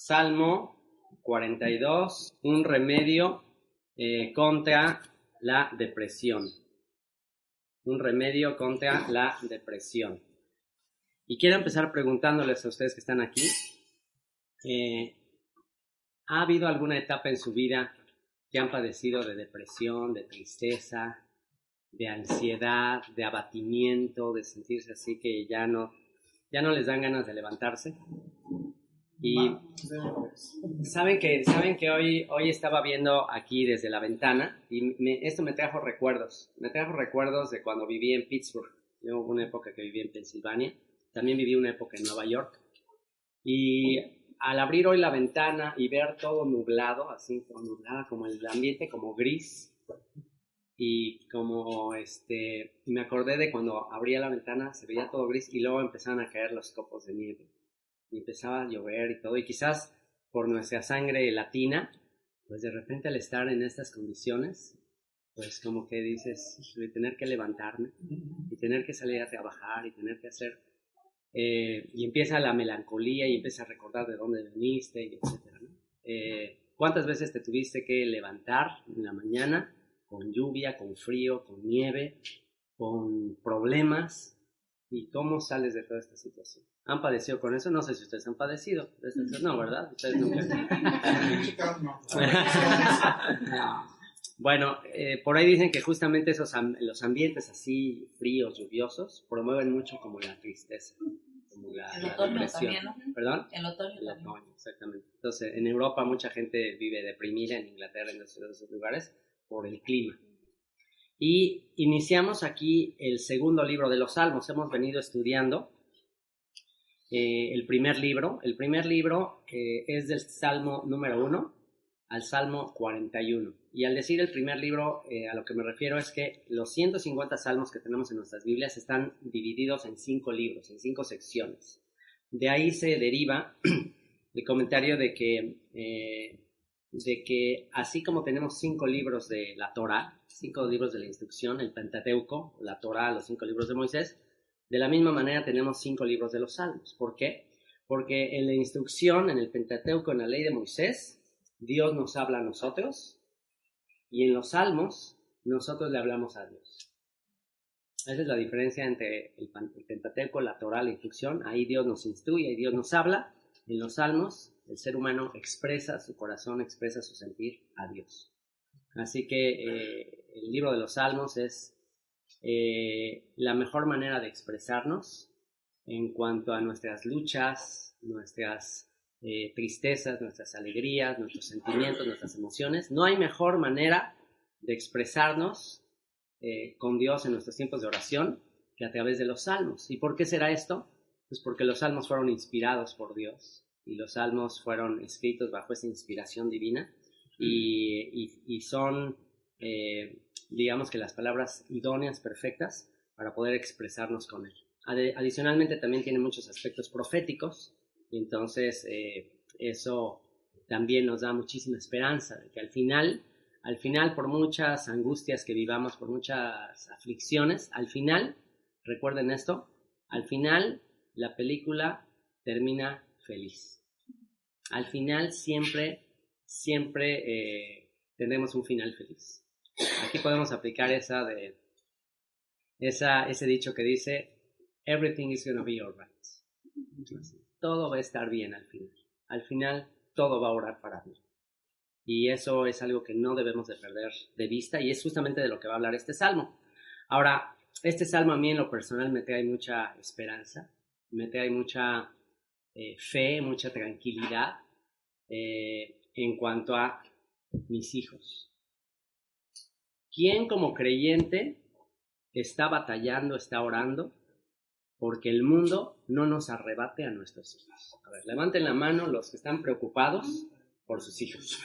Salmo 42, un remedio contra la depresión. Un remedio contra la depresión. Y quiero empezar preguntándoles a ustedes que están aquí, ¿ha habido alguna etapa en su vida que han padecido de depresión, de tristeza, de ansiedad, de abatimiento, de sentirse así que ya no les dan ganas de levantarse? Y saben que hoy estaba viendo aquí desde la ventana y esto me trajo recuerdos de cuando viví en Pittsburgh. Yo hubo una época que viví en Pensilvania, también viví una época en Nueva York, y al abrir hoy la ventana y ver todo nublado, así como nublado, como el ambiente como gris, y como me acordé de cuando abría la ventana, se veía todo gris y luego empezaban a caer los copos de nieve y empezaba a llover y todo, y quizás por nuestra sangre latina, pues de repente al estar en estas condiciones, pues como que dices, de tener que levantarme y tener que salir a trabajar y tener que hacer, y empieza la melancolía y empieza a recordar de dónde veniste y etcétera, ¿no? ¿Cuántas veces te tuviste que levantar en la mañana con lluvia, con frío, con nieve, con problemas? ¿Y cómo sales de toda esta situación? ¿Han padecido con eso? No sé si ustedes han padecido. No, ¿verdad? Ustedes nunca. Bueno, por ahí dicen que justamente los ambientes así fríos, lluviosos, promueven mucho como la tristeza, como la depresión. También, ¿no? ¿Perdón? El otoño. El otoño, exactamente. Entonces, en Europa mucha gente vive deprimida, en Inglaterra, en esos lugares, por el clima. Y iniciamos aquí el segundo libro de los Salmos. Hemos venido estudiando el primer libro. El primer libro es del Salmo número 1 al Salmo 41. Y al decir el primer libro, a lo que me refiero es que los 150 salmos que tenemos en nuestras Biblias están divididos en 5 libros, en 5 secciones. De ahí se deriva el comentario de que así como tenemos 5 libros de la Torá, 5 libros de la instrucción, el Pentateuco, la Torá, los 5 libros de Moisés, de la misma manera tenemos 5 libros de los Salmos. ¿Por qué? Porque en la instrucción, en el Pentateuco, en la ley de Moisés, Dios nos habla a nosotros, y en los Salmos nosotros le hablamos a Dios. Esa es la diferencia entre el Pentateuco, la Torá, la instrucción. Ahí Dios nos instruye y Dios nos habla. En los Salmos el ser humano expresa su corazón, expresa su sentir a Dios. Así que el libro de los Salmos es la mejor manera de expresarnos en cuanto a nuestras luchas, nuestras tristezas, nuestras alegrías, nuestros sentimientos, nuestras emociones. No hay mejor manera de expresarnos con Dios en nuestros tiempos de oración que a través de los Salmos. ¿Y por qué será esto? Pues porque los Salmos fueron inspirados por Dios y los Salmos fueron escritos bajo esa inspiración divina y son, digamos que las palabras idóneas, perfectas para poder expresarnos con Él. Adicionalmente también tiene muchos aspectos proféticos, y entonces eso también nos da muchísima esperanza de que al final, por muchas angustias que vivamos, por muchas aflicciones, al final, recuerden esto, al final la película termina feliz. Al final siempre tenemos un final feliz. Aquí podemos aplicar ese dicho que dice, everything is gonna be alright. Todo va a estar bien al final. Al final todo va a orar para mí. Y eso es algo que no debemos de perder de vista, y es justamente de lo que va a hablar este salmo. Ahora, este salmo a mí en lo personal me trae mucha esperanza, me trae mucha fe, mucha tranquilidad en cuanto a mis hijos. ¿Quién como creyente está batallando, está orando porque el mundo no nos arrebate a nuestros hijos? A ver, levanten la mano los que están preocupados por sus hijos.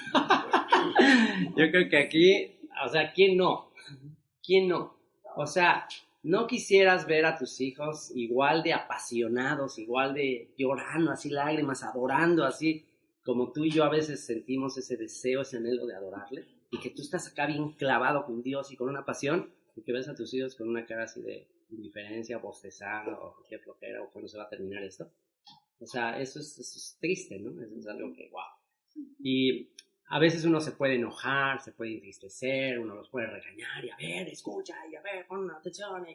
Yo creo que aquí, o sea, ¿quién no? ¿Quién no? O sea, ¿no quisieras ver a tus hijos igual de apasionados, igual de llorando, así lágrimas, adorando, así como tú y yo a veces sentimos ese deseo, ese anhelo de adorarle? Y que tú estás acá bien clavado con Dios y con una pasión, y que ves a tus hijos con una cara así de indiferencia, bostezando, o qué flojera, o cuándo se va a terminar esto. O sea, eso es triste, ¿no? Eso es algo que, wow. Y a veces uno se puede enojar, se puede entristecer, uno los puede regañar y a ver, escucha y a ver, pon atención.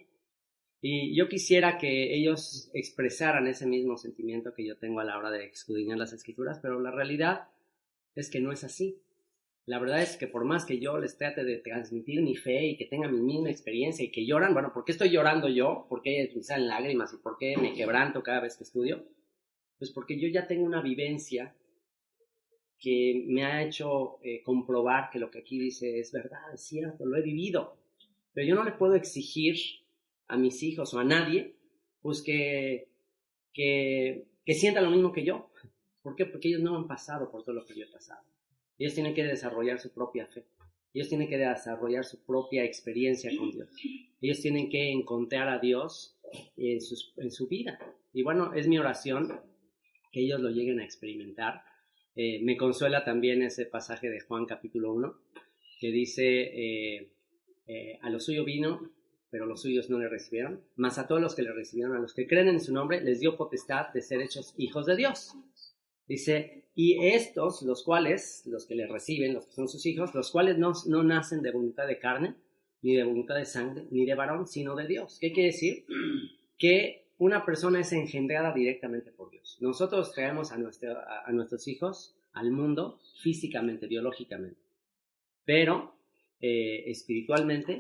Y yo quisiera que ellos expresaran ese mismo sentimiento que yo tengo a la hora de escudriñar las escrituras, pero la realidad es que no es así. La verdad es que por más que yo les trate de transmitir mi fe y que tengan mi misma experiencia y que lloran, bueno, ¿por qué estoy llorando yo? ¿Por qué me salen lágrimas? ¿Y por qué me quebranto cada vez que estudio? Pues porque yo ya tengo una vivencia que me ha hecho comprobar que lo que aquí dice es verdad, es cierto, lo he vivido. Pero yo no le puedo exigir a mis hijos o a nadie, pues que sientan lo mismo que yo. ¿Por qué? Porque ellos no han pasado por todo lo que yo he pasado. Ellos tienen que desarrollar su propia fe. Ellos tienen que desarrollar su propia experiencia con Dios. Ellos tienen que encontrar a Dios en su vida. Y bueno, es mi oración que ellos lo lleguen a experimentar. Me consuela también ese pasaje de Juan capítulo 1, que dice, a lo suyo vino, pero los suyos no le recibieron, mas a todos los que le recibieron, a los que creen en su nombre, les dio potestad de ser hechos hijos de Dios. Dice, y estos, los que le reciben, los que son sus hijos, los cuales no nacen de voluntad de carne, ni de voluntad de sangre, ni de varón, sino de Dios. ¿Qué quiere decir? Que una persona es engendrada directamente por Dios. Nosotros traemos a nuestros hijos al mundo físicamente, biológicamente, pero espiritualmente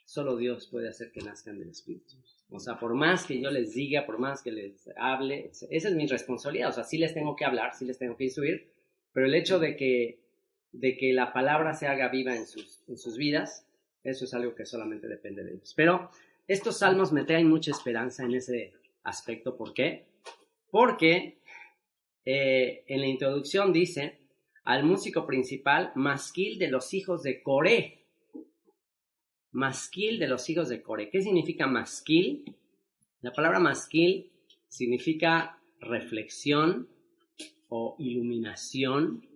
solo Dios puede hacer que nazcan del Espíritu. O sea, por más que yo les diga, por más que les hable, esa es mi responsabilidad. O sea, sí les tengo que hablar, sí les tengo que instruir, pero el hecho de que la palabra se haga viva en sus vidas, eso es algo que solamente depende de ellos. Pero estos salmos me traen mucha esperanza en ese aspecto. ¿Por qué? Porque en la introducción dice, al músico principal, masquil de los hijos de Coré. Masquil de los hijos de Coré. ¿Qué significa masquil? La palabra masquil significa reflexión o iluminación,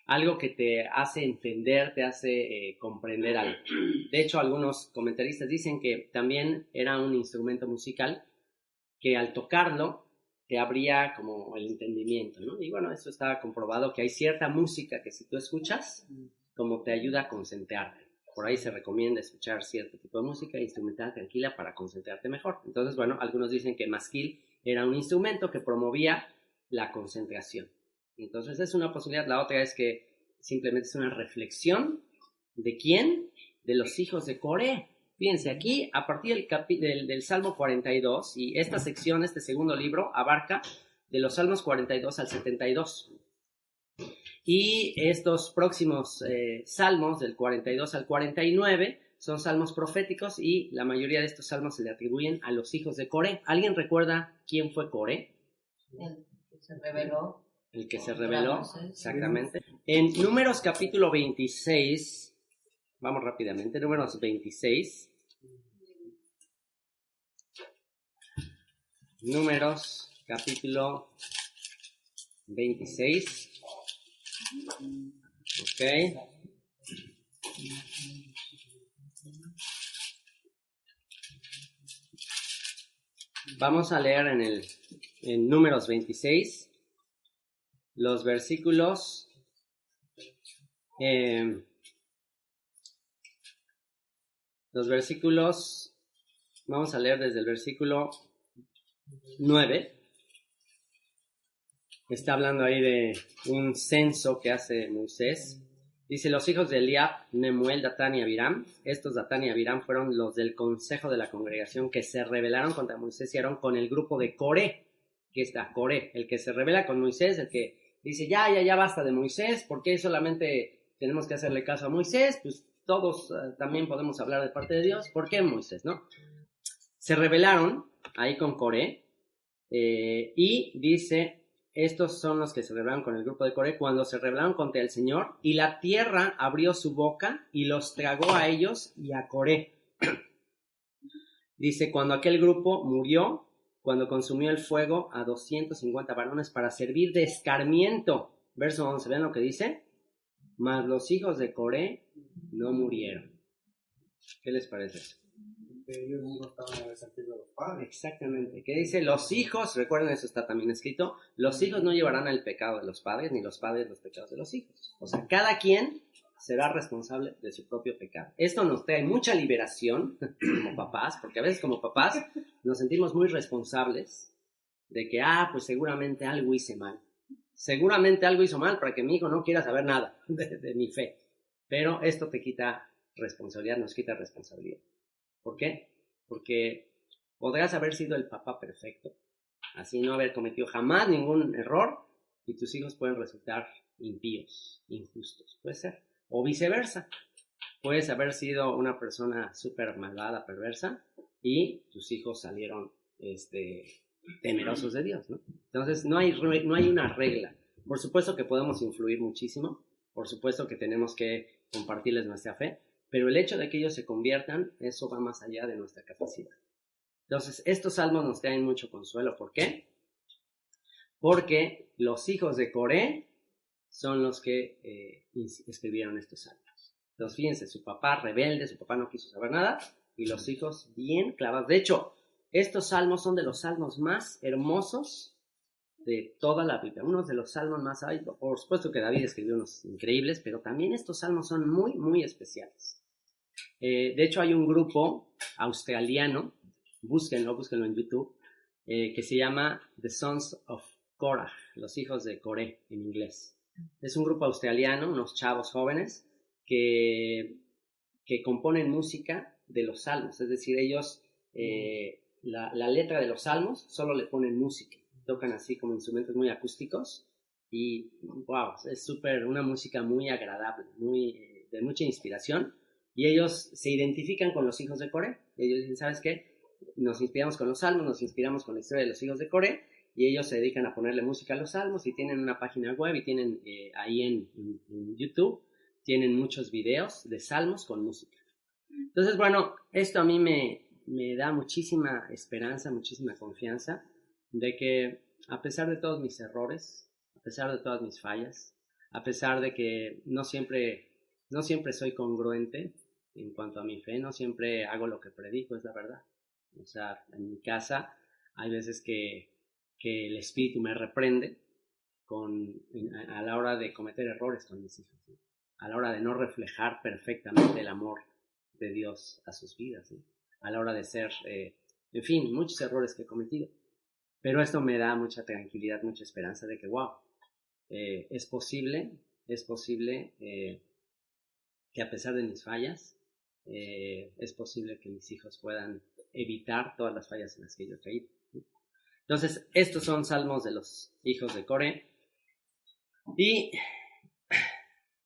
algo que te hace entender, te hace comprender algo. De hecho, algunos comentaristas dicen que también era un instrumento musical que al tocarlo te abría como el entendimiento, ¿no? Y bueno, eso está comprobado, que hay cierta música que si tú escuchas, como te ayuda a concentrarte. Por ahí se recomienda escuchar cierto tipo de música instrumental tranquila para concentrarte mejor. Entonces, bueno, algunos dicen que masquil era un instrumento que promovía la concentración. Entonces, es una posibilidad. La otra es que simplemente es una reflexión ¿de quién? De los hijos de Coré. Fíjense, aquí a partir del Salmo 42, y esta sección, este segundo libro, abarca de los Salmos 42 al 72. Y estos próximos salmos, del 42 al 49, son salmos proféticos y la mayoría de estos salmos se le atribuyen a los hijos de Coré. ¿Alguien recuerda quién fue Coré? El que se rebeló. El que se rebeló, exactamente. En Números capítulo 26, vamos rápidamente, Números 26. Números capítulo 26. Ok. Vamos a leer en Números 26 los versículos vamos a leer desde el versículo 9. Está hablando ahí de un censo que hace Moisés. Dice, los hijos de Eliab, Nemuel, Datán y Abiram. Estos Datán y Abiram fueron los del consejo de la congregación que se rebelaron contra Moisés y Aarón con el grupo de Coré. Aquí está, Coré, el que se rebela con Moisés, el que dice, ya basta de Moisés, ¿por qué solamente tenemos que hacerle caso a Moisés? Pues todos también podemos hablar de parte de Dios. ¿Por qué Moisés, no? Se rebelaron ahí con Coré y dice... Estos son los que se rebelaron con el grupo de Coré cuando se rebelaron contra el Señor y la tierra abrió su boca y los tragó a ellos y a Coré. Dice, cuando aquel grupo murió, cuando consumió el fuego a 250 varones para servir de escarmiento. Verso 11, ¿ven lo que dice? Mas los hijos de Coré no murieron. ¿Qué les parece eso? que ellos mismos estaban resentidos de los padres. Exactamente. Que dice, los hijos, recuerden, eso está también escrito, los hijos no llevarán el pecado de los padres, ni los padres los pecados de los hijos. O sea, cada quien será responsable de su propio pecado. Esto nos trae mucha liberación como papás, porque a veces como papás nos sentimos muy responsables de que, pues seguramente algo hice mal. Seguramente algo hizo mal para que mi hijo no quiera saber nada de mi fe. Pero esto te quita responsabilidad, nos quita responsabilidad. ¿Por qué? Porque podrás haber sido el papá perfecto, así no haber cometido jamás ningún error, y tus hijos pueden resultar impíos, injustos, puede ser. O viceversa, puedes haber sido una persona súper malvada, perversa, y tus hijos salieron temerosos de Dios, ¿no? Entonces no hay una regla. Por supuesto que podemos influir muchísimo, por supuesto que tenemos que compartirles nuestra fe, pero el hecho de que ellos se conviertan, eso va más allá de nuestra capacidad. Entonces, estos salmos nos traen mucho consuelo. ¿Por qué? Porque los hijos de Coré son los que escribieron estos salmos. Entonces, fíjense, su papá rebelde, su papá no quiso saber nada, y los hijos bien clavados. De hecho, estos salmos son de los salmos más hermosos de toda la Biblia. Unos de los salmos más... Por supuesto que David escribió unos increíbles, pero también estos salmos son muy, muy especiales. De hecho, hay un grupo australiano, búsquenlo en YouTube, que se llama The Sons of Korah, los hijos de Coré en inglés. Es un grupo australiano, unos chavos jóvenes que componen música de los salmos, es decir, ellos la letra de los salmos solo le ponen música, tocan así como instrumentos muy acústicos y wow, es una música muy agradable, de mucha inspiración, y ellos se identifican con los hijos de Coré. Ellos dicen, ¿sabes qué? Nos inspiramos con los salmos, nos inspiramos con la historia de los hijos de Coré, y ellos se dedican a ponerle música a los salmos, y tienen una página web, y tienen ahí en YouTube, tienen muchos videos de salmos con música. Entonces, bueno, esto a mí me da muchísima esperanza, muchísima confianza de que a pesar de todos mis errores, a pesar de todas mis fallas, a pesar de que no siempre soy congruente en cuanto a mi fe, no siempre hago lo que predico, es la verdad. O sea, en mi casa hay veces que el Espíritu me reprende a la hora de cometer errores con mis hijos, ¿sí? A la hora de no reflejar perfectamente el amor de Dios a sus vidas, ¿sí? A la hora de ser, en fin, muchos errores que he cometido. Pero esto me da mucha tranquilidad, mucha esperanza de que, wow, es posible que a pesar de mis fallas, es posible que mis hijos puedan evitar todas las fallas en las que yo he caído, ¿sí? Entonces, estos son salmos de los hijos de Coré. Y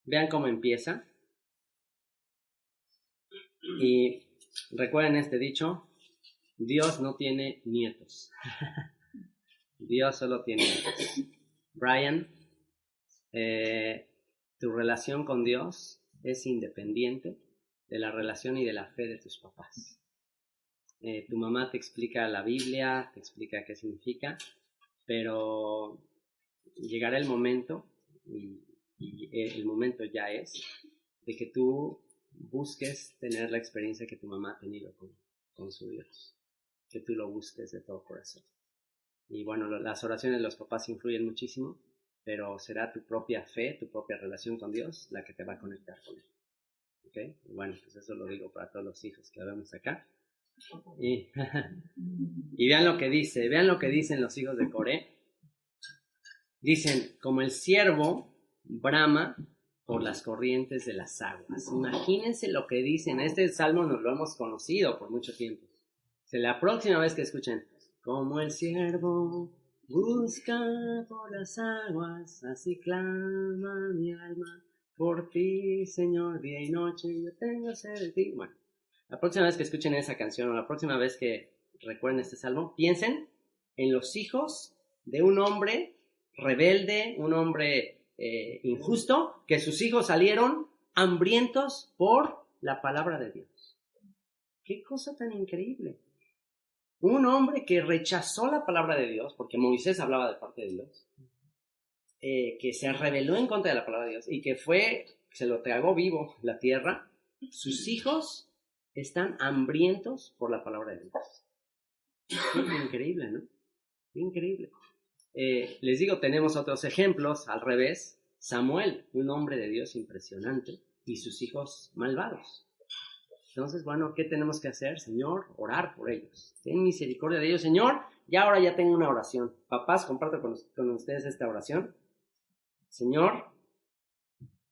vean cómo empieza. Y recuerden este dicho, Dios no tiene nietos. Dios solo tiene hijos. Brian, tu relación con Dios es independiente de la relación y de la fe de tus papás. Tu mamá te explica la Biblia, te explica qué significa, pero llegará el momento, y el momento ya es, de que tú busques tener la experiencia que tu mamá ha tenido con su Dios, que tú lo busques de todo corazón. Y bueno, las oraciones de los papás influyen muchísimo, pero será tu propia fe, tu propia relación con Dios la que te va a conectar con Él. ¿Ok? Y bueno, pues eso lo digo para todos los hijos que vemos acá. Y vean lo que dicen los hijos de Coré. Dicen, como el ciervo brama por las corrientes de las aguas. Imagínense lo que dicen. Este salmo nos lo hemos conocido por mucho tiempo. La próxima vez que escuchen, como el ciervo busca por las aguas, así clama mi alma por ti, Señor, día y noche, yo tengo sed de ti. Bueno, la próxima vez que escuchen esa canción, o la próxima vez que recuerden este salmo, piensen en los hijos de un hombre rebelde, un hombre injusto, que sus hijos salieron hambrientos por la palabra de Dios. ¡Qué cosa tan increíble! Un hombre que rechazó la palabra de Dios, porque Moisés hablaba de parte de Dios, que se rebeló en contra de la palabra de Dios y que se lo tragó vivo la tierra. Sus hijos están hambrientos por la palabra de Dios. Qué increíble, ¿no? Qué increíble. Les digo, tenemos otros ejemplos al revés. Samuel, un hombre de Dios impresionante, y sus hijos malvados. Entonces, bueno, ¿qué tenemos que hacer? Señor, orar por ellos. Ten misericordia de ellos. Señor, ahora ya tengo una oración. Papás, comparto con ustedes esta oración. Señor,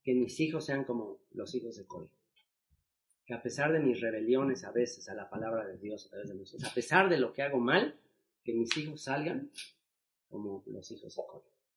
que mis hijos sean como los hijos de Cori. Que a pesar de mis rebeliones a veces a la palabra de Dios, a pesar de lo que hago mal, que mis hijos salgan como los hijos de Cori.